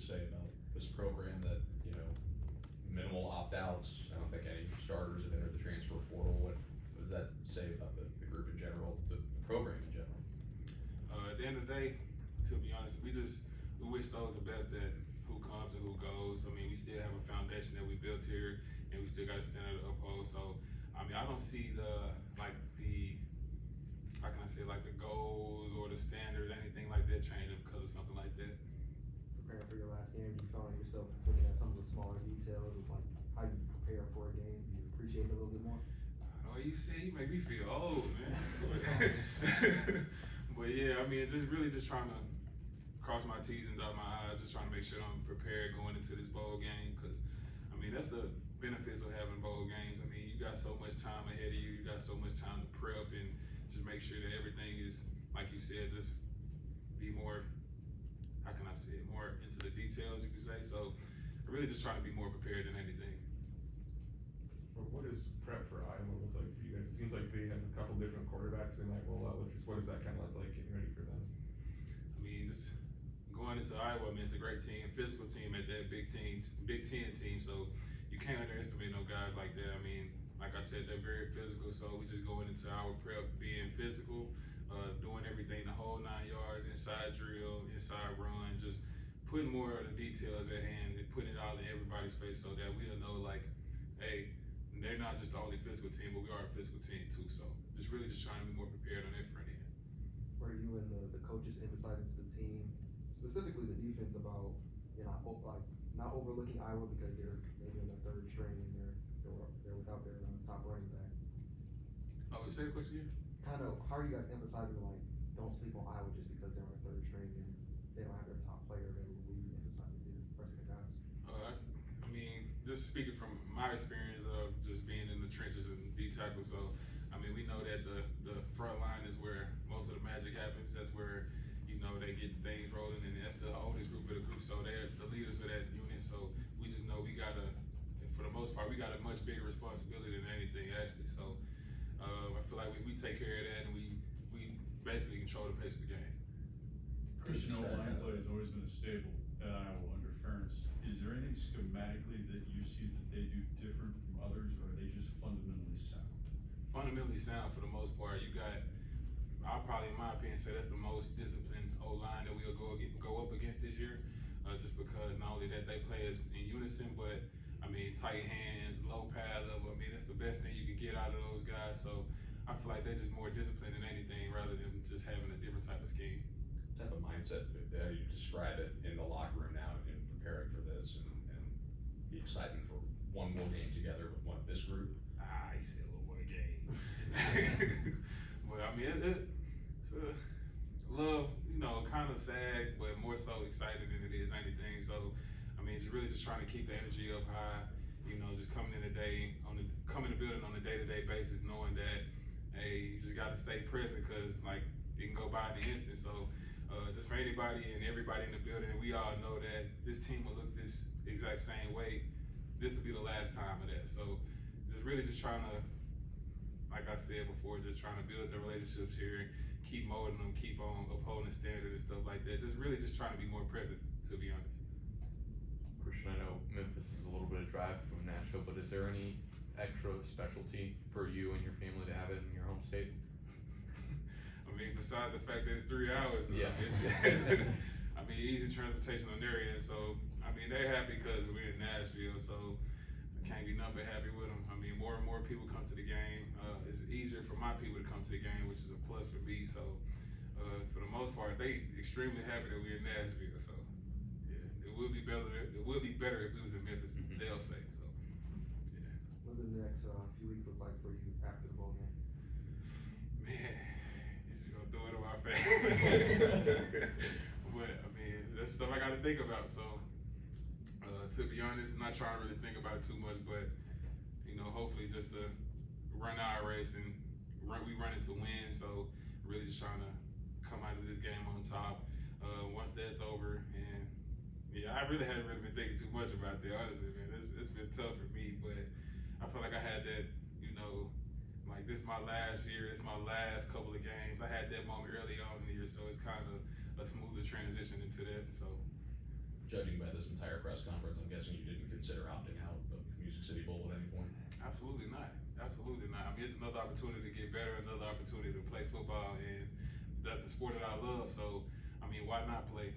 to say about this program that, minimal opt-outs? I don't think any starters have entered the transfer portal. What does that say about the group in general, the program in general? At the end of the day, to be honest, we wish those the best that who comes and who goes. I mean, we still have a foundation that we built here, and we still got a standard to uphold. So, I mean, I don't see how can I say, like the goals or the standard, anything like that changing because of something like that. Preparing for your last game, do you find yourself looking at some of the smaller details of like how you prepare for a game? Do you appreciate it a little bit more? Oh, you see, you make me feel old, man. But yeah, I mean, just trying to cross my T's and dot my I's, just trying to make sure I'm prepared going into this bowl game. Because, I mean, that's the benefits of having bowl games. I mean, you got so much time ahead of you. You got so much time to prep and just make sure that everything is, like you said, just be more, how can I say it, more into the details, you could say. So, I'm really just trying to be more prepared than anything. What does prep for Iowa look like for you guys? It seems like they have a couple different quarterbacks they might roll out with. Just what does that kind of look like getting ready for them? I mean, just going into Iowa, I mean, it's a great team, physical team at that, Big Ten team. So you can't underestimate no guys like that. I mean, like I said, they're very physical. So we just going into our prep being physical, doing everything the whole 9 yards, inside drill, inside run, just putting more of the details at hand and putting it all in everybody's face so that we'll know, like, hey, they're not just the only physical team, but we are a physical team too. So just really just trying to be more prepared on that front end. Where are you and the coaches emphasizing to the team, specifically the defense, about not overlooking Iowa because they're maybe in their third string and they're without their top running back? Oh, say the question again? Kind of, how are you guys emphasizing like don't sleep on Iowa just because they're on their third string and they don't have their top player available? What are you emphasizing to the rest of the guys? I mean, just speaking from my experience of just being in the trenches and D tackle, so I mean, we know that the front line is where most of the magic happens. That's where they get things rolling, and that's the oldest group of the group. So they're the leaders of that unit. So we just know for the most part, we got a much bigger responsibility than anything actually. So I feel like we take care of that, and we basically control the pace of the game. Kristian, line play has always been a staple at Iowa under Ferentz. Is there anything schematically that you see that they do different from others, or are they just fundamentally sound? Fundamentally sound for the most part. I'll probably, in my opinion, say that's the most disciplined O-line that we'll go up against this year. Just because not only that they play in unison, but I mean, tight hands, low pad level. I mean, that's the best thing you can get out of those guys. So I feel like they're just more disciplined than anything, rather than just having a different type of scheme. What type of mindset how you describe it in the locker room now in preparing for this and the excitement for one more game together with this group? You said one more game. But I mean, it's a love, kind of sad, but more so excited than it is anything. So, I mean, it's really just trying to keep the energy up high. Just coming in the building on a day-to-day basis, knowing that, hey, you just got to stay present because like it can go by in an instant. So, just for anybody and everybody in the building, we all know that this team will look this exact same way. This will be the last time of that. So, just trying to, like I said before, just trying to build the relationships here, keep molding them, keep on upholding the standard and stuff like that. Just trying to be more present, to be honest. Kristian, I know Memphis is a little bit of drive from Nashville, but is there any extra specialty for you and your family to have it in your home state? I mean, besides the fact that it's 3 hours, yeah. I mean, easy transportation on their end. So, I mean, they're happy because we're in Nashville. So, I can't be nothing but happy with them. I mean, more and more people come to the game. It's easier for my people to come to the game, which is a plus for me. So, for the most part, they extremely happy that we're in Nashville. So, yeah, it would be better. It would be better if we was in Memphis. Mm-hmm. They'll say so. Yeah. What do the next few weeks look like for you after the bowl game? Man, you're just gonna throw it in my face. But I mean, that's stuff I got to think about. So, to be honest, I'm not trying to really think about it too much, but hopefully just to run our race and we run it to win. So really just trying to come out of this game on top. Once that's over, and yeah, I really hadn't been thinking too much about that. Honestly, man, it's been tough for me, but I feel like I had that, like this is my last year. It's my last couple of games. I had that moment early on in the year, so it's kind of a smoother transition into that. So. judging by this entire press conference, I'm guessing you didn't consider opting out of Music City Bowl at any point? Absolutely not. Absolutely not. I mean, it's another opportunity to get better, another opportunity to play football and the sport that I love. So, I mean, why not play?